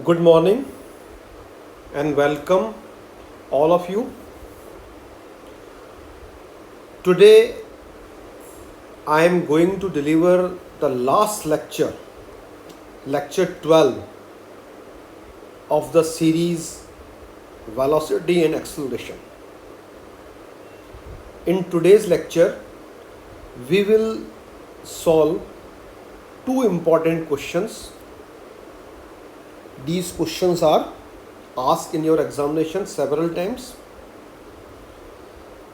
Good morning and welcome all of you. Today I am going to deliver the last lecture, lecture 12 of the series Velocity and Acceleration. In today's lecture, we will solve two important questions. These questions are asked in your examination several times,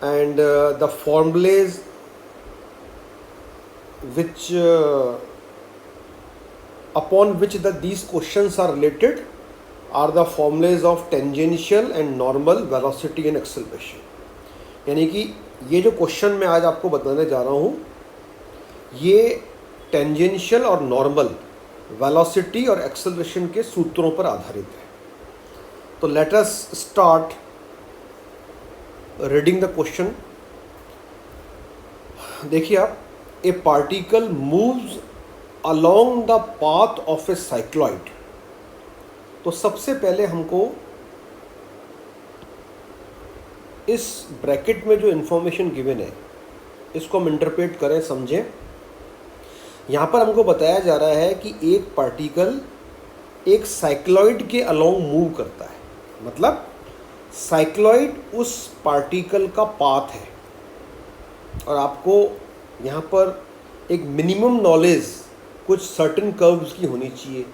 and the formulas which upon which these questions are related are the formulas of tangential and normal velocity and acceleration. यानी कि ये जो question मैं आज आपको बताने जा रहा हूँ ये टेंजेंशियल और नॉर्मल वेलोसिटी और एक्सेलरेशन के सूत्रों पर आधारित है. तो let us start reading the question. देखिए आप, ए particle moves along the path of A cycloid. तो सबसे पहले हमको इस ब्रैकेट में जो इन्फॉर्मेशन गिवन है इसको हम इंटरप्रेट करें, समझें. यहाँ पर हमको बताया जा रहा है कि एक पार्टिकल एक साइक्लॉइड के अलोंग मूव करता है. मतलब साइक्लॉइड उस पार्टिकल का पाथ है. और आपको यहाँ पर एक मिनिमम नॉलेज कुछ सर्टेन कर्व्स की होनी चाहिए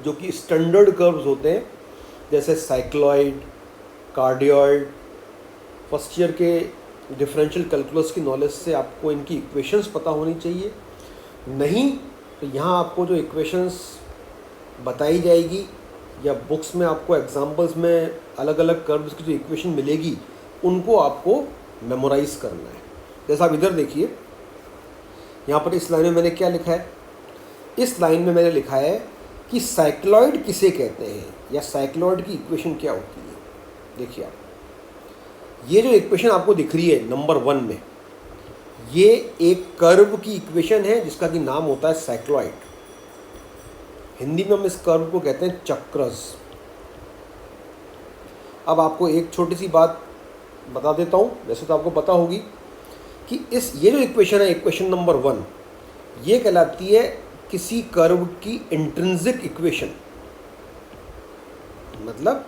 जो कि स्टैंडर्ड कर्व्स होते हैं, जैसे साइक्लॉइड, कार्डियॉइड. फर्स्ट ईयर के डिफरेंशियल कैलकुलस की नॉलेज से आपको इनकी इक्वेशंस पता होनी चाहिए. नहीं तो यहाँ आपको जो इक्वेशंस बताई जाएगी या बुक्स में आपको एग्जाम्पल्स में अलग अलग कर्व्स की जो इक्वेशन मिलेगी उनको आपको मेमोराइज करना है. जैसा आप इधर देखिए, यहाँ पर इस लाइन में मैंने क्या लिखा है. इस लाइन में मैंने लिखा है कि साइक्लॉइड किसे कहते हैं या साइक्लॉइड की इक्वेशन क्या होती है. देखिए आप, ये जो इक्वेशन आपको दिख रही है नंबर 1 में, ये एक कर्व की इक्वेशन है जिसका कि नाम होता है साइक्लॉइड. हिंदी में हम इस कर्व को कहते हैं चक्रस. अब आपको एक छोटी सी बात बता देता हूँ, वैसे तो आपको पता होगी कि ये जो इक्वेशन है, इक्वेशन नंबर 1, ये कहलाती है किसी कर्व की इंट्रिंसिक इक्वेशन. मतलब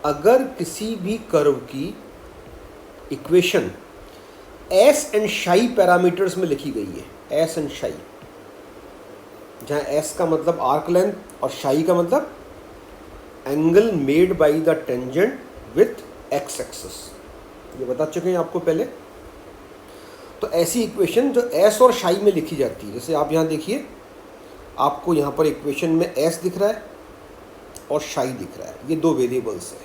अगर किसी भी कर्व की इक्वेशन एस एंड शाई पैरामीटर्स में लिखी गई है, एस एंड शाई, जहाँ एस का मतलब आर्क लेंथ और शाई का मतलब angle made by the tangent with x axis. ये बता चुके हैं आपको पहले. तो ऐसी इक्वेशन जो एस और शाई में लिखी जाती है, जैसे आप यहाँ देखिए, आपको यहाँ पर इक्वेशन में एस दिख रहा है और शाई दिख रहा है. ये दो वेरिएबल्स हैं.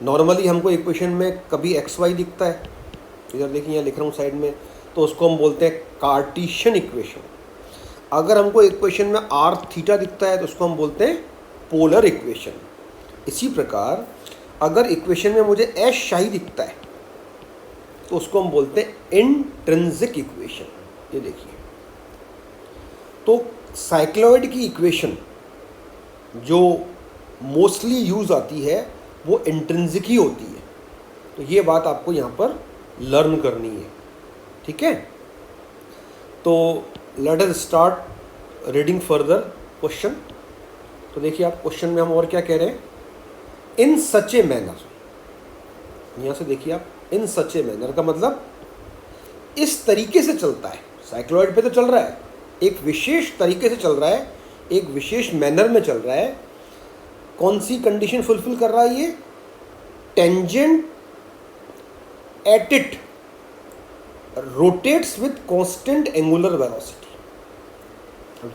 नॉर्मली हमको इक्वेशन में कभी एक्स वाई दिखता है, इधर देखिए यहाँ लिख रहा हूँ साइड में, तो उसको हम बोलते हैं कार्टेशियन इक्वेशन. अगर हमको इक्वेशन में आर थीटा दिखता है तो उसको हम बोलते हैं पोलर इक्वेशन. इसी प्रकार अगर इक्वेशन में मुझे एस शाई दिखता है तो उसको हम बोलते हैं इंट्रिंसिक इक्वेशन. ये देखिए, तो साइक्लॉइड की इक्वेशन जो मोस्टली यूज आती है वो इंट्रिंसिक ही होती है. तो ये बात आपको यहाँ पर लर्न करनी है. ठीक है, तो let us start reading further question. तो देखिए आप, क्वेश्चन में हम और क्या कह रहे हैं, इन सच ए मैनर. यहाँ से देखिए आप, इन सच ए मैनर का मतलब इस तरीके से चलता है. साइक्लॉइड पे तो चल रहा है, एक विशेष तरीके से चल रहा है, एक विशेष मैनर में चल रहा है. कौन सी कंडीशन फुलफिल कर रहा है ये, tangent at it rotates with constant angular velocity.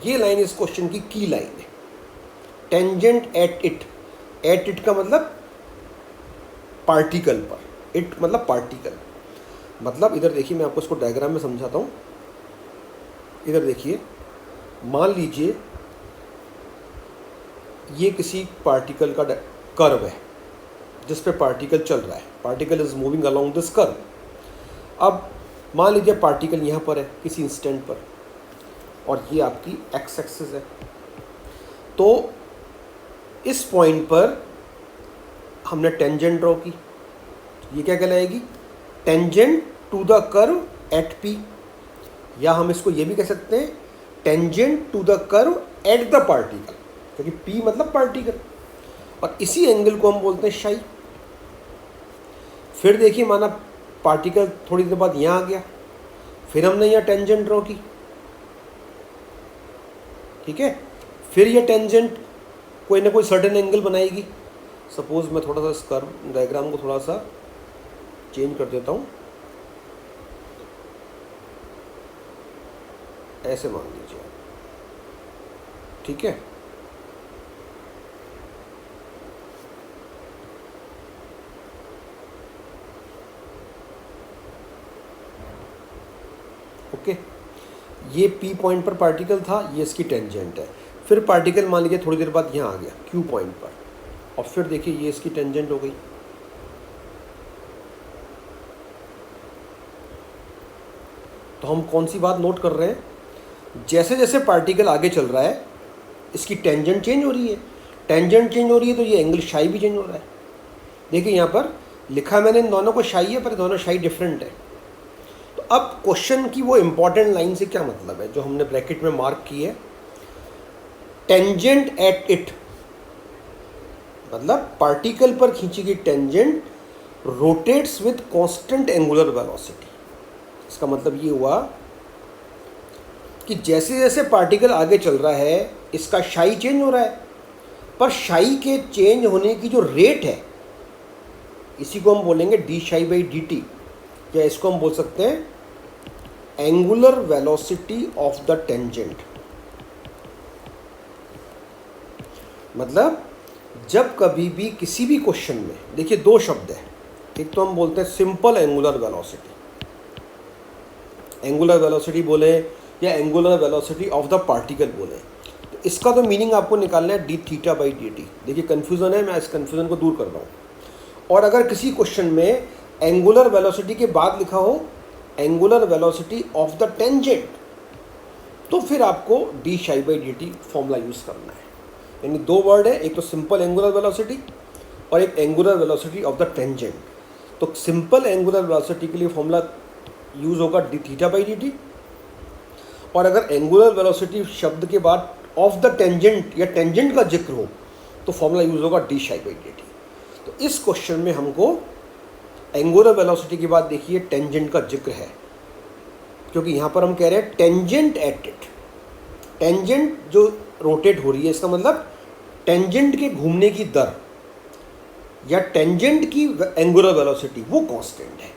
ये लाइन इस क्वेश्चन की की लाइन है, tangent at it. At it का मतलब पार्टिकल पर, इट मतलब पार्टिकल. मतलब इधर देखिए, मैं आपको इसको डायग्राम में समझाता हूँ. इधर देखिए, मान लीजिए ये किसी पार्टिकल का कर्व है जिस पे पार्टिकल चल रहा है. Particle is moving along this curve. अब मान लीजिए पार्टिकल यहाँ पर है किसी इंस्टेंट पर, और ये आपकी एक्स एक्सिस है. तो इस पॉइंट पर हमने टेंजेंट ड्रॉ की, ये क्या कहलाएगी, tangent to the curve at P, या हम इसको ये भी कह सकते हैं tangent to the curve at the particle, क्योंकि पी मतलब पार्टिकल, और इसी एंगल को हम बोलते हैं शाई। फिर देखिए माना पार्टिकल थोड़ी देर बाद यहाँ आ गया, फिर हमने यहाँ टेंजेंट ड्रॉ की, ठीक है, फिर ये टेंजेंट कोई ना कोई सर्टेन एंगल बनाएगी। सपोज मैं थोड़ा सा इस कर्व डायग्राम को थोड़ा सा चेंज कर देता हूँ, ऐसे मान लीजिए, ठीक है। ओके, ये पी पॉइंट पर पार्टिकल था, ये इसकी टेंजेंट है। फिर पार्टिकल मान लीजिए थोड़ी देर बाद यहाँ आ गया क्यू पॉइंट पर, और फिर देखिए ये इसकी टेंजेंट हो गई। तो हम कौन सी बात नोट कर रहे हैं, जैसे जैसे पार्टिकल आगे चल रहा है इसकी टेंजेंट चेंज हो रही है, टेंजेंट चेंज हो रही है तो ये एंगल शाई भी चेंज हो रहा है। देखिए यहाँ पर लिखा मैंने इन दोनों को शाई है, पर दोनों शाई डिफरेंट है। तो अब क्वेश्चन की वो इंपॉर्टेंट लाइन से क्या मतलब है जो हमने ब्रैकेट में मार्क की है, टेंजेंट एट इट, मतलब पार्टिकल पर खींची गई tangent rotates with constant angular velocity. इसका मतलब ये हुआ कि जैसे जैसे पार्टिकल आगे चल रहा है इसका शाई चेंज हो रहा है, पर शाई के चेंज होने की जो रेट है इसी को हम बोलेंगे D psi by d T, या इसको हम बोल सकते हैं angular velocity of the tangent. मतलब जब कभी भी किसी भी क्वेश्चन में देखिए दो शब्द है, एक तो हम बोलते हैं simple angular velocity, angular velocity बोले या angular velocity of the particle बोले, तो इसका तो मीनिंग आपको निकालना है D theta by d T. देखिए कन्फ्यूज़न है, मैं इस कन्फ्यूज़न को दूर कर रहा हूँ। और अगर किसी क्वेश्चन में एंगुलर वेलोसिटी के बाद लिखा हो angular velocity of the tangent, तो फिर आपको D psi by d T formula use करना है। यानी दो वर्ड है, एक तो सिंपल एंगुलर वेलोसिटी और एक angular velocity of the tangent. तो सिंपल एंगुलर वेलोसिटी के लिए फॉर्मूला यूज़ होगा D theta by d T, और अगर एंगुलर वेलोसिटी शब्द के बाद ऑफ द टेंजेंट या टेंजेंट का जिक्र हो तो फॉर्मूला यूज़ होगा D psi by d T. तो इस क्वेश्चन में हमको एंगुलर वेलोसिटी के बाद देखिए टेंजेंट का जिक्र है, क्योंकि यहाँ पर हम कह रहे हैं टेंजेंट एट इट, टेंजेंट जो रोटेट हो रही है, इसका मतलब टेंजेंट के घूमने की दर या टेंजेंट की एंगुलर वेलोसिटी वो कांस्टेंट है।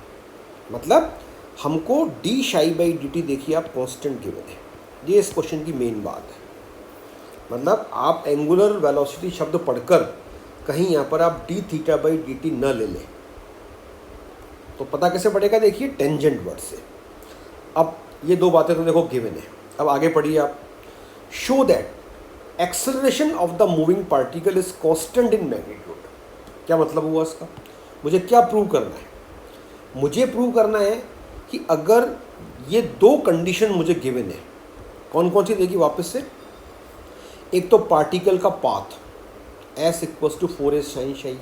मतलब हमको D psi by d T देखिए आप कांस्टेंट गिवन है, ये इस क्वेश्चन की मेन बात है। मतलब आप एंगुलर वेलोसिटी शब्द पढ़कर कहीं यहाँ पर आप D theta by d T न ले लें, तो पता कैसे पड़ेगा, देखिए टेंजेंट वर्ड से। अब ये दो बातें तो देखो गिवन है, अब आगे पढ़िए आप, show that acceleration of the moving particle is constant in magnitude. क्या मतलब हुआ इसका, मुझे क्या प्रूव करना है, मुझे प्रूव करना है कि अगर ये दो कंडीशन मुझे गिवन है, कौन कौन सी देखिए वापस से, एक तो पार्टिकल का path s equals to 4s sine psi,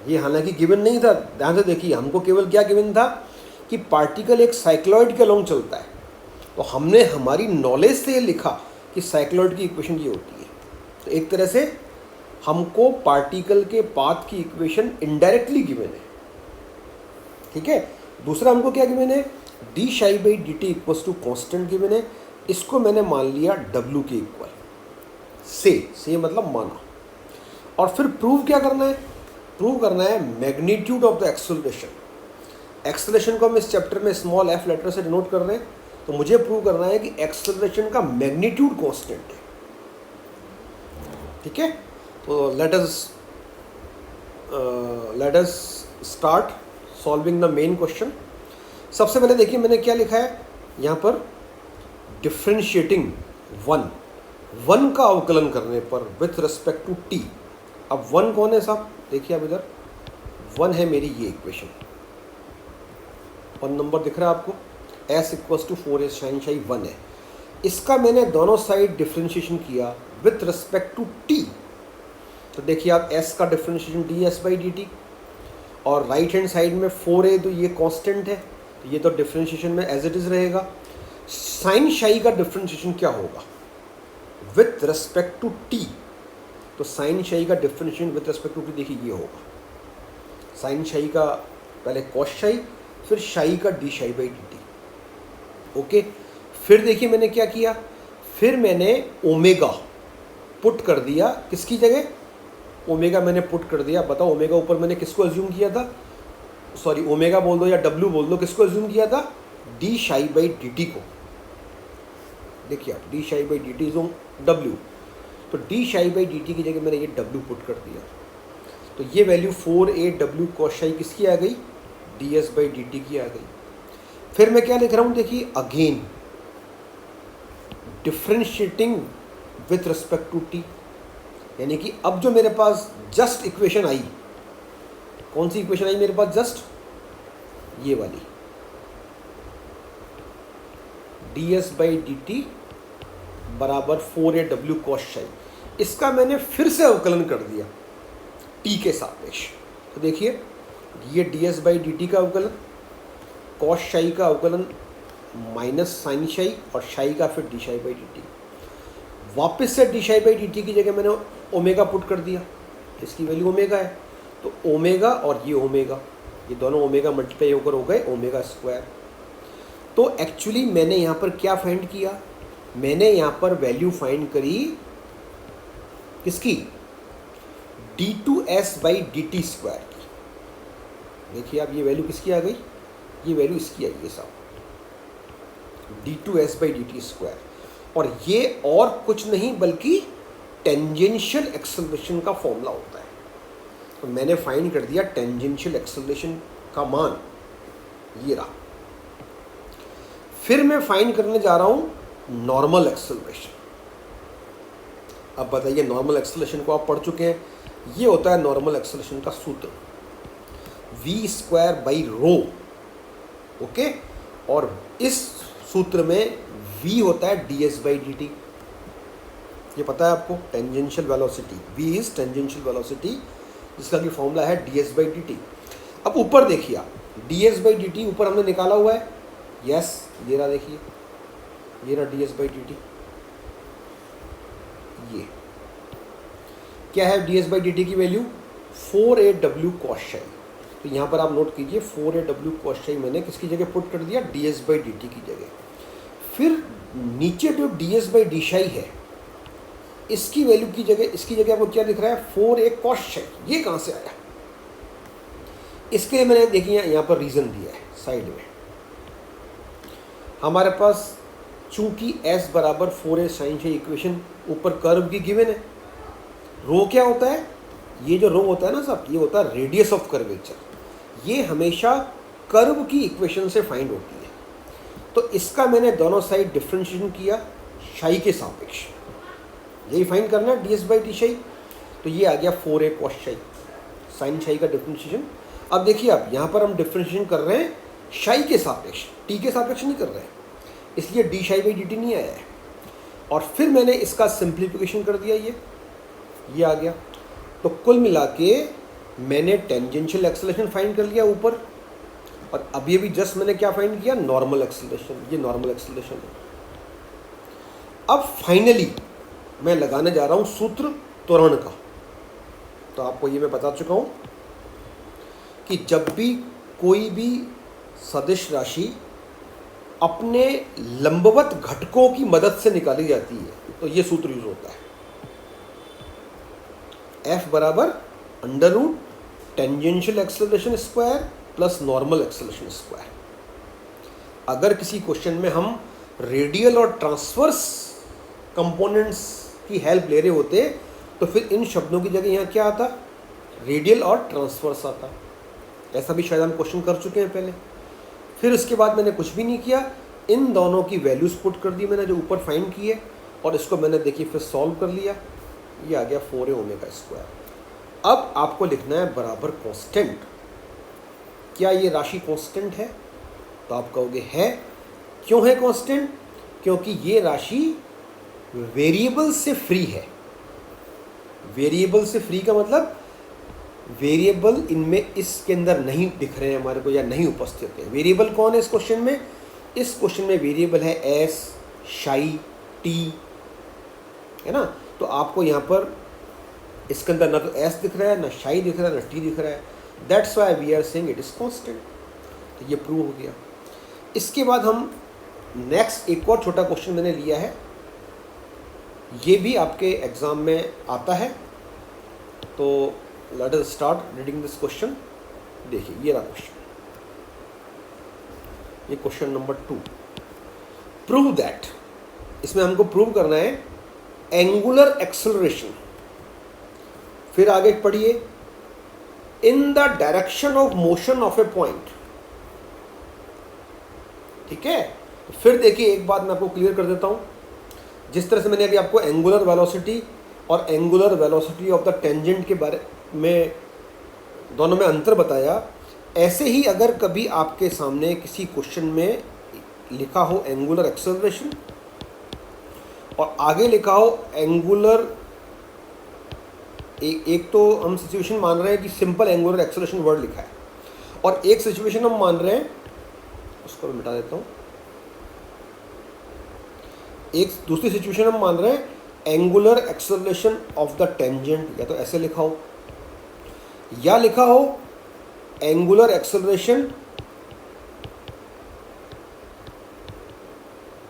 ये हालांकि गिवन नहीं था, ध्यान से देखिए, हमको केवल क्या गिवन था कि पार्टिकल एक साइक्लॉइड के अलोंग चलता है, तो हमने हमारी नॉलेज से ये लिखा कि साइक्लॉइड की इक्वेशन ये होती है। तो एक तरह से हमको पार्टिकल के पाथ की इक्वेशन इनडायरेक्टली गिवन है, ठीक है। दूसरा हमको क्या गिवन है, d psi by d t equals to constant given है, इसको मैंने मान लिया डब्ल्यू के इक्वल से मतलब माना। और फिर प्रूव क्या करना है, प्रूव करना है magnitude of the acceleration. Acceleration को हम इस चैप्टर में स्मॉल एफ लेटर से डिनोट कर रहे हैं, तो मुझे प्रूव करना है कि एक्सेलरेशन का मैग्नीट्यूड कांस्टेंट है, ठीक है। तो let us start solving the main question. सबसे पहले देखिए मैंने क्या लिखा है यहाँ पर, डिफ्रेंशिएटिंग वन का अवकलन करने पर विथ रिस्पेक्ट टू टी। अब वन कौन है साहब, देखिए अब इधर वन है मेरी ये इक्वेशन, 1 नंबर दिख रहा है आपको, s equals to 4s sine शाई 1 है। इसका मैंने दोनों साइड डिफ्रेंशिएशन किया विथ रिस्पेक्ट टू t, तो देखिए आप s का डिफ्रेंशिएशन ds/dt, और राइट हैंड साइड में 4a, तो ये कांस्टेंट है, तो ये तो डिफ्रेंशिएशन में एज इट इज़ रहेगा। साइन शाई का डिफ्रेंशिएशन क्या होगा विथ रिस्पेक्ट टू t, तो साइन शाई का differentiation with respect to t देखिए ये होगा, साइन शाई का पहले कॉस शाई, फिर शाई का d/dt। ओके, फिर देखिए मैंने क्या किया, फिर मैंने ओमेगा पुट कर दिया, किसकी जगह, ओमेगा मैंने पुट कर दिया। बताओ ओमेगा ऊपर मैंने किसको अज्यूम किया था, सॉरी ओमेगा बोल दो या डब्ल्यू बोल दो, किसको अज्यूम किया था, d/dt को। देखिए आप d/dt इज डब्ल्यू, तो d/dt की जगह मैंने ये w पुट कर दिया, तो ये वैल्यू 4a w cos शाई किसकी आ गई, ds/dt की आ गई। फिर मैं क्या लिख रहा हूँ, देखिए again differentiating with respect to t, यानी कि अब जो मेरे पास जस्ट इक्वेशन आई, कौन सी इक्वेशन आई मेरे पास, जस्ट ये वाली, ds/dt बराबर 4a w cos शाई, इसका मैंने फिर से अवकलन कर दिया t के सापेक्ष। तो देखिए ये ds/dt का अवकलन, cos शाई का अवकलन माइनस साइन शाई, और शाई का फिर d/dt। वापस से d/dt की जगह मैंने ओमेगा पुट कर दिया, इसकी वैल्यू ओमेगा है, तो ओमेगा और ये ओमेगा, ये दोनों ओमेगा मल्टीप्लाई होकर हो गए ओमेगा स्क्वायर। तो एक्चुअली मैंने यहाँ पर क्या फाइंड किया, मैंने यहाँ पर वैल्यू फाइंड करी किसकी, d2s/dt स्क्वायर की। देखिए आप ये वैल्यू किसकी आ गई, ये वैल्यू इसकी आई है साहब, d2s/dt स्क्वायर, और ये और कुछ नहीं बल्कि टेंजेंशियल एक्सेलरेशन का फॉर्मूला होता है। तो मैंने फाइंड कर दिया टेंजेंशियल एक्सेलरेशन का मान, ये रहा। फिर मैं फाइंड करने जा रहा हूँ नॉर्मल एक्सेलरेशन। अब बताइए, नॉर्मल एक्सेलरेशन को आप पढ़ चुके हैं, ये होता है नॉर्मल एक्सेलरेशन का सूत्र v²/ρ। ओके, और इस सूत्र में v होता है ds/dt, ये पता है आपको, tangential velocity, v is tangential velocity, जिसका कि फॉर्मूला है ds/dt। अब ऊपर देखिए आप, ds/dt ऊपर हमने निकाला हुआ है, यस ये रहा, देखिए ये रहा ds/dt। ये क्या है ds/dt की वैल्यू, 4a w cos शाई। तो यहाँ पर आप नोट कीजिए 4a w cos शाई मैंने किसकी जगह पुट कर दिया, ds/dt की जगह। फिर नीचे जो ds/d शाई है, इसकी वैल्यू की जगह, इसकी जगह आपको क्या लिख रहा है, 4a cos शाई। ये कहाँ से आया, इसके लिए मैंने देखिए यहाँ पर रीज़न दिया है साइड में। हमारे पास चूंकि s बराबर 4a साइन शाई इक्वेशन ऊपर कर्व की गिवन है, रो क्या होता है, ये जो रो होता है ना साहब, ये होता है रेडियस ऑफ कर्वेचर। ये हमेशा कर्व की इक्वेशन से फाइंड होती है। तो इसका मैंने दोनों साइड डिफ्रेंशिएशन किया शाई के सापेक्ष, यही फाइंड करना है ds/d शाई। तो ये आ गया 4a cos शाई, साइन शाई का डिफ्रेंशिएशन। अब देखिए आप यहाँ पर हम डिफ्रेंशिएशन कर रहे हैं शाई के सापेक्ष, t के सापेक्ष नहीं कर रहे हैं, इसलिए d/dt नहीं आया है। और फिर मैंने इसका सिंप्लीफिकेशन कर दिया, ये आ गया। तो कुल मिला के मैंने टेंजेंशियल एक्सेलरेशन फाइंड कर लिया ऊपर, और अभी अभी जस्ट मैंने क्या फाइंड किया, नॉर्मल एक्सेलरेशन। ये नॉर्मल एक्सेलरेशन है। अब फाइनली मैं लगाने जा रहा हूँ सूत्र त्वरण का। तो आपको ये मैं बता चुका हूँ कि जब भी कोई भी सदिश राशि अपने लंबवत घटकों की मदद से निकाली जाती है, तो ये सूत्र यूज होता है, F बराबर under root tangential acceleration square plus normal acceleration square. अगर किसी क्वेश्चन में हम रेडियल और ट्रांसवर्स कंपोनेंट्स की हेल्प ले रहे होते, तो फिर इन शब्दों की जगह यहाँ क्या आता, रेडियल और ट्रांसवर्स आता। ऐसा भी शायद हम क्वेश्चन कर चुके हैं पहले। फिर उसके बाद मैंने कुछ भी नहीं किया, इन दोनों की वैल्यूज पुट कर दी मैंने जो ऊपर फाइंड की है, और इसको मैंने देखिए फिर सॉल्व कर लिया, ये आ गया 4a ओमेगा स्क्वायर। अब आपको लिखना है बराबर कांस्टेंट। क्या ये राशि कांस्टेंट है, तो आप कहोगे है। क्यों है कांस्टेंट, क्योंकि ये राशि वेरिएबल से फ्री है। वेरिएबल से फ्री का मतलब वेरिएबल इनमें इसके अंदर नहीं दिख रहे हैं हमारे को या नहीं उपस्थित है। वेरिएबल कौन है इस क्वेश्चन में? इस क्वेश्चन में वेरिएबल है एस, शाई, टी, है ना। तो आपको यहाँ पर इसके अंदर ना तो एस दिख रहा है, ना शाई दिख रहा है, ना टी दिख रहा है। That's why we are saying it is constant. तो ये प्रूव हो गया। इसके बाद हम नेक्स्ट एक और छोटा क्वेश्चन मैंने लिया है, ये भी आपके एग्ज़ाम में आता है। तो let us start reading this question. देखिए ये रहा क्वेश्चन, ये क्वेश्चन नंबर 2। प्रूव दैट, इसमें हमको प्रूव करना है एंगुलर एक्सेलरेशन। फिर आगे पढ़िए, in the direction of motion of A point. ठीक है, फिर देखिए एक बात मैं आपको क्लियर कर देता हूँ। जिस तरह से मैंने अभी आपको एंगुलर वेलोसिटी और angular velocity of the tangent के बारे में दोनों में अंतर बताया, ऐसे ही अगर कभी आपके सामने किसी क्वेश्चन में लिखा हो एंगुलर एक्सेलरेशन और आगे लिखा हो एंगुलर, एक तो हम सिचुएशन मान रहे हैं कि सिंपल एंगुलर एक्सेलरेशन वर्ड लिखा है, और एक सिचुएशन हम मान रहे हैं, उसको मैं मिटा देता हूँ, एक दूसरी सिचुएशन हम मान रहे हैं angular acceleration of the tangent, या तो ऐसे लिखा हो या लिखा हो angular acceleration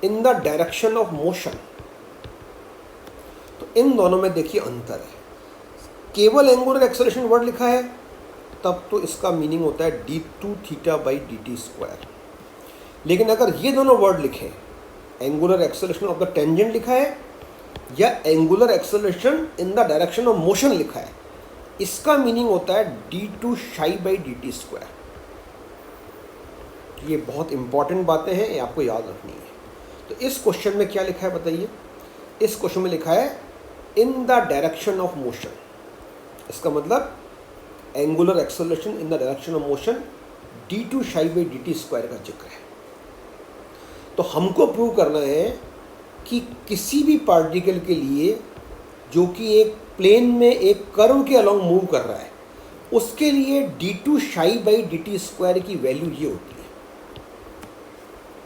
in the direction of motion. तो इन दोनों में देखिए अंतर है। केवल एंगुलर एक्सेलरेशन वर्ड लिखा है तब तो इसका मीनिंग होता है d2 theta by dt square. लेकिन अगर ये दोनों वर्ड लिखे, angular acceleration of the tangent लिखा है या angular acceleration in the direction of motion लिखा है, इसका मीनिंग होता है d2 psi by dt square. ये बहुत इंपॉर्टेंट बातें हैं, ये आपको याद रखनी है। तो इस क्वेश्चन में क्या लिखा है बताइए? इस क्वेश्चन में लिखा है in the direction of motion. इसका मतलब angular acceleration in the direction of motion d2 psi by dt square का जिक्र है। तो हमको प्रूव करना है कि किसी भी पार्टिकल के लिए जो कि एक प्लेन में एक कर्व के अलोंग मूव कर रहा है, उसके लिए d2 psi by dt square की वैल्यू ये होती है।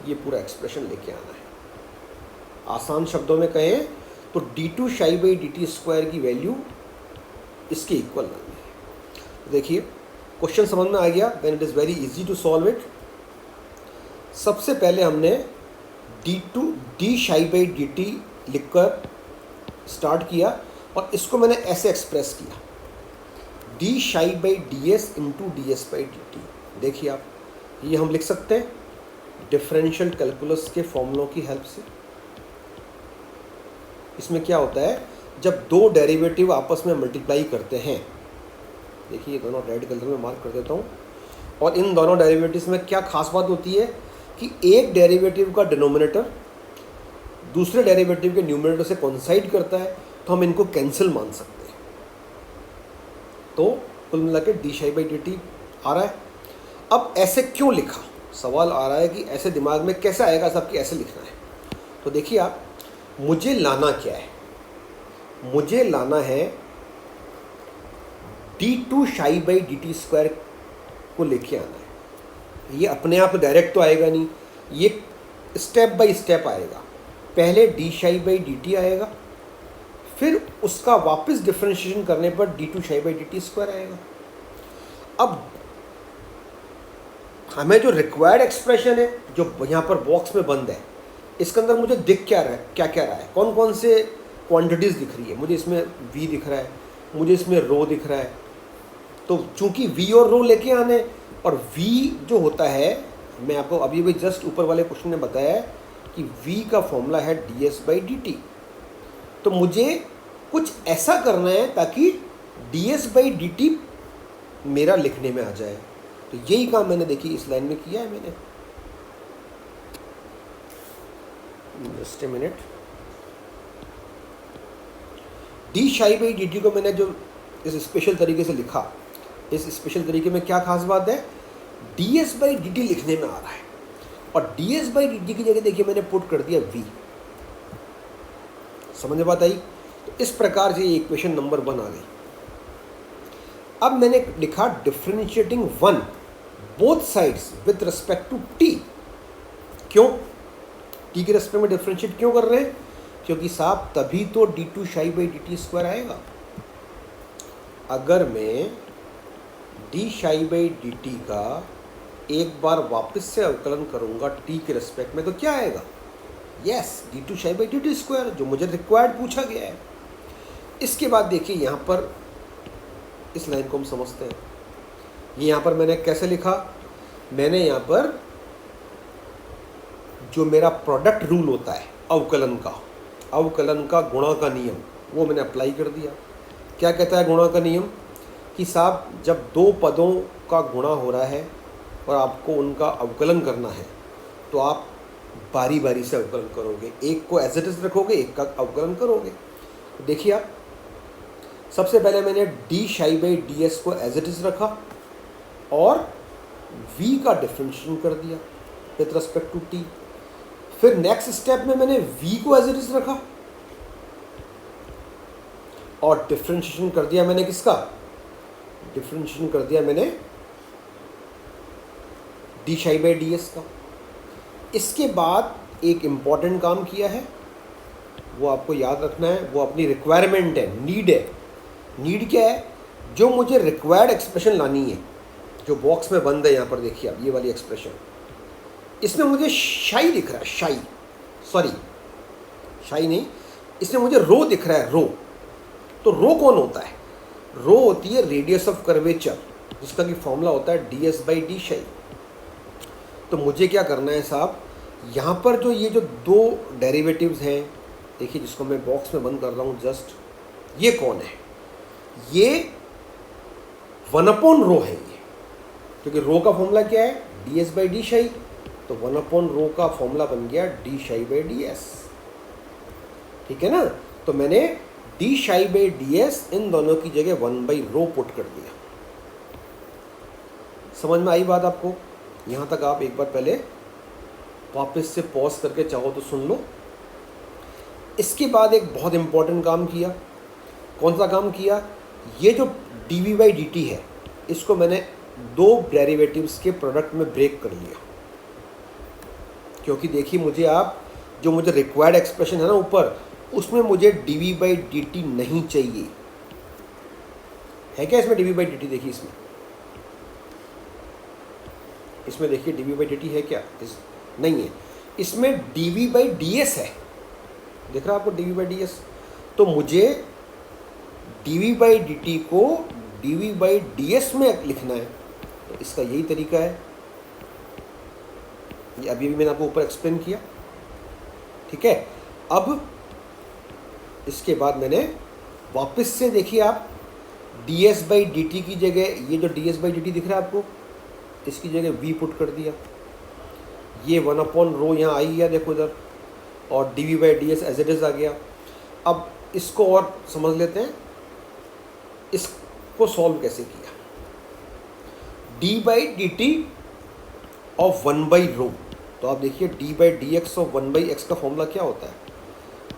ये पूरा एक्सप्रेशन लेके आना है। आसान शब्दों में कहें तो d2 psi by dt square की वैल्यू इसके इक्वल लानी है। देखिए क्वेश्चन समझ में आ गया, then it is very easy to solve it. सबसे पहले हमने d शाई बाई dt लिखकर स्टार्ट किया और इसको मैंने ऐसे एक्सप्रेस किया, d शाई by ds into ds by dt। देखिए आप, ये हम लिख सकते हैं डिफरेंशियल कैलकुलस के फॉर्मूलों की हेल्प से। इसमें क्या होता है, जब दो डेरिवेटिव आपस में मल्टीप्लाई करते हैं, देखिए दोनों रेड कलर में मार्क कर देता हूँ, और इन दोनों डेरिवेटिव्स में क्या खास बात होती है कि एक डेरिवेटिव का डिनोमिनेटर दूसरे डेरिवेटिव के न्यूमरेटर से कोइंसाइड करता है, तो हम इनको कैंसिल मान सकते हैं। तो कुल मिला के D psi by d T आ रहा है। अब ऐसे क्यों लिखा, सवाल आ रहा है कि ऐसे दिमाग में कैसे आएगा सबकी ऐसे लिखना है। तो देखिए आप, मुझे लाना क्या है, मुझे लाना है d2 psi by dt square को लेके आना है। ये अपने आप डायरेक्ट तो आएगा नहीं, ये स्टेप बाय स्टेप आएगा। पहले d शाई बाई dt आएगा, फिर उसका वापस डिफरेंशिएशन करने पर d2 psi by dt square आएगा। अब हमें जो रिक्वायर्ड एक्सप्रेशन है जो यहाँ पर बॉक्स में बंद है, इसके अंदर मुझे दिख क्या रहा है, क्या क्या रहा है, कौन कौन से क्वांटिटीज़ दिख रही है। मुझे इसमें v दिख रहा है, मुझे इसमें रो दिख रहा है। तो चूंकि v और रो लेके आने, और v जो होता है, मैं आपको अभी भी जस्ट ऊपर वाले क्वेश्चन में बताया है कि v का फॉर्मूला है ds बाई dt। तो मुझे कुछ ऐसा करना है ताकि ds बाई dt मेरा लिखने में आ जाए। तो यही काम मैंने देखिए इस लाइन में किया है मैंने। Just a minute, D psi by d T को मैंने जो इस स्पेशल तरीके से लिखा, इस स्पेशल तरीके में क्या खास बात है, D S by d T लिखने में आ रहा है, और D S by d T की जगह देखिए मैंने पुट कर दिया v। समझ में बात आई? तो इस प्रकार से ये इक्वेशन नंबर 1 आ गई। अब मैंने लिखा differentiating 1 both sides with respect to t. क्यों टी के रिस्पेक्ट में डिफरेंशिएट क्यों कर रहे हैं? क्योंकि साहब तभी तो d2 psi by dt square आएगा। अगर मैं d शाई बाई dt का एक बार वापस से अवकलन करूंगा t के रिस्पेक्ट में तो क्या आएगा? Yes, d2 psi by dt square, जो मुझे रिक्वायर्ड पूछा गया है। इसके बाद देखिए यहाँ पर इस लाइन को हम समझते हैं। ये यहाँ पर मैंने कैसे लिखा? मैंने यहाँ पर जो मेरा प्रोडक्ट रूल होता है अवकलन का गुणा का नियम, वो मैंने अप्लाई कर दिया। क्या कहता है गुणा का नियम? कि साहब जब दो पदों का गुणा हो रहा है और आपको उनका अवकलन करना है तो आप बारी बारी से अवकलन करोगे, एक को एज इट इज रखोगे, एक का अवकलन करोगे। तो देखिए आप, सबसे पहले मैंने d शाई बाई ds को एज इट इज रखा और v का डिफरेंशिएशन कर दिया विथ रिस्पेक्ट टू t। फिर नेक्स्ट स्टेप में मैंने v को एज इट इज रखा और डिफरेंशिएशन कर दिया मैंने किसका? डिफरेंशिएशन कर दिया मैंने d शाई बाई ds का। इसके बाद एक इम्पॉर्टेंट काम किया है, वो आपको याद रखना है, वो अपनी रिक्वायरमेंट है, नीड है। नीड क्या है? जो मुझे रिक्वायर्ड एक्सप्रेशन लानी है, जो बॉक्स में बंद है यहाँ पर देखिए आप, ये वाली एक्सप्रेशन, इसमें मुझे शाई दिख रहा है, शाई नहीं, इसमें मुझे रो दिख रहा है, रो। तो रो कौन होता है? रो होती है रेडियस ऑफ कर्वेचर, जिसका कि फॉर्मूला होता है ds बाई डी शाई। तो मुझे क्या करना है साहब, यहाँ पर जो ये जो दो डेरिवेटिव्स हैं, देखिए जिसको मैं बॉक्स में बंद कर रहा हूँ जस्ट, ये कौन है? ये 1/रो है ये, क्योंकि रो का फॉर्मूला क्या है? ds बाई डी शाई। तो 1/रो का फॉर्मूला बन गया d शाई बाई ds। ठीक है ना? तो मैंने d शाई बाई ds इन दोनों की जगह 1/रो पुट कर दिया। समझ में आई बात आपको? यहाँ तक आप एक बार पहले वापस से पॉज करके चाहो तो सुन लो। इसके बाद एक बहुत इंपॉर्टेंट काम किया। कौन सा काम किया? ये जो dv बाई dt है, इसको मैंने दो डेरिवेटिव्स के प्रोडक्ट में ब्रेक कर लिया। क्योंकि देखिए मुझे आप, जो मुझे रिक्वायर्ड एक्सप्रेशन है ना ऊपर, उसमें मुझे dv बाई dt नहीं चाहिए। है क्या इसमें dv बाई dt? देखिए इसमें देखिए dv बाई dt है क्या? नहीं है। इसमें dv बाई ds है, देख रहा है आपको dv बाई ds। तो मुझे dv बाई dt को dv बाई ds में लिखना है, तो इसका यही तरीका है। ये अभी भी मैंने आपको ऊपर एक्सप्लेन किया। ठीक है, अब इसके बाद मैंने वापस से देखिए आप ds बाई dt की जगह, ये जो ds बाई dt दिख रहा है आपको, इसकी जगह v पुट कर दिया। ये 1/रो यहाँ आई गया, देखो इधर, और dv by ds as it is आ गया। अब इसको और समझ लेते हैं, इसको सॉल्व कैसे किया। d बाई dt ऑफ 1/रो, तो आप देखिए d by dx of 1/x का फॉर्मूला क्या होता है?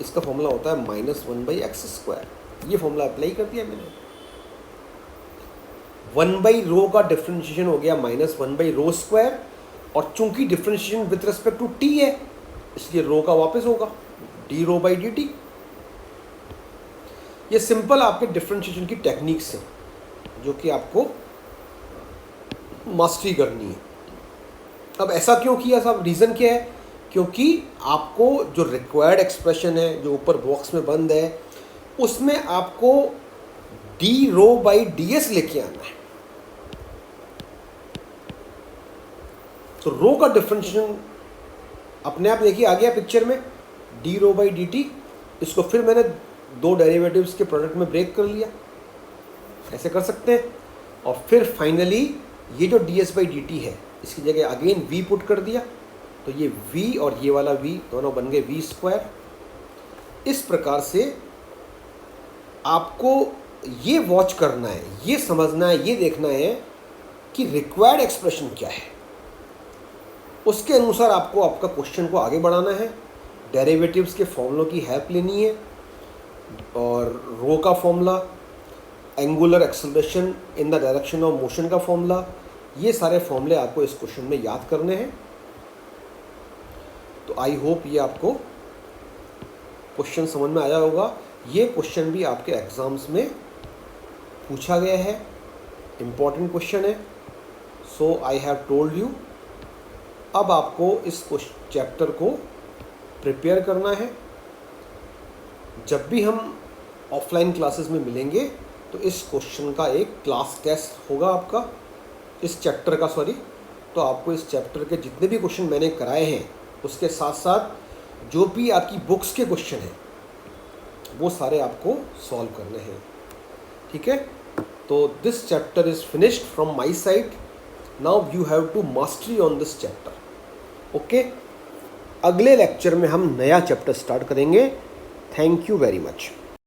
इसका फॉर्मूला होता है -1/x स्क्वायर। ये फॉर्मूला अप्लाई कर दिया मैंने। 1/रो का डिफरेंशिएशन हो गया -1/रो स्क्वायर, और चूंकि differentiation with respect to t है, इसलिए रो का वापस होगा d रो बाई dt। ये सिंपल आपके डिफरेंशिएशन की टेक्निक्स हैं जो कि आपको मास्टरी करनी है। अब ऐसा क्यों किया साहब? रीज़न क्या है? क्योंकि आपको जो रिक्वायर्ड एक्सप्रेशन है, जो ऊपर बॉक्स में बंद है, उसमें आपको d रो बाई ds लेके आना है। तो रो का डिफरेंशिएशन अपने आप देखिए आ गया पिक्चर में, d रो बाई dt। इसको फिर मैंने दो डेरिवेटिव्स के प्रोडक्ट में ब्रेक कर लिया, ऐसे कर सकते हैं। और फिर फाइनली ये जो ds बाई dt है, इसकी जगह अगेन v पुट कर दिया, तो ये v और ये वाला v दोनों बन गए v स्क्वायर। इस प्रकार से आपको ये वॉच करना है, ये समझना है, ये देखना है कि रिक्वायर्ड एक्सप्रेशन क्या है। उसके अनुसार आपको आपका क्वेश्चन को आगे बढ़ाना है, डेरिवेटिव्स के फॉर्मूलों की हेल्प लेनी है, और रो का formula, angular acceleration in the direction of motion का फॉर्मूला, ये सारे फॉर्मूले आपको इस क्वेश्चन में याद करने हैं। तो आई होप ये आपको क्वेश्चन समझ में आया होगा। ये क्वेश्चन भी आपके एग्ज़ाम्स में पूछा गया है, इम्पॉर्टेंट क्वेश्चन है। सो आई हैव टोल्ड यू। अब आपको इस चैप्टर को प्रिपेयर करना है। जब भी हम ऑफलाइन क्लासेस में मिलेंगे तो इस क्वेश्चन का एक क्लास टेस्ट होगा आपका, इस चैप्टर का, सॉरी। तो आपको इस चैप्टर के जितने भी क्वेश्चन मैंने कराए हैं उसके साथ साथ जो भी आपकी बुक्स के क्वेश्चन हैं वो सारे आपको सॉल्व करने हैं, ठीक है। तो this chapter is finished from my side. Now you have to mastery on this chapter, okay. अगले लेक्चर में हम नया चैप्टर स्टार्ट करेंगे। Thank you very much.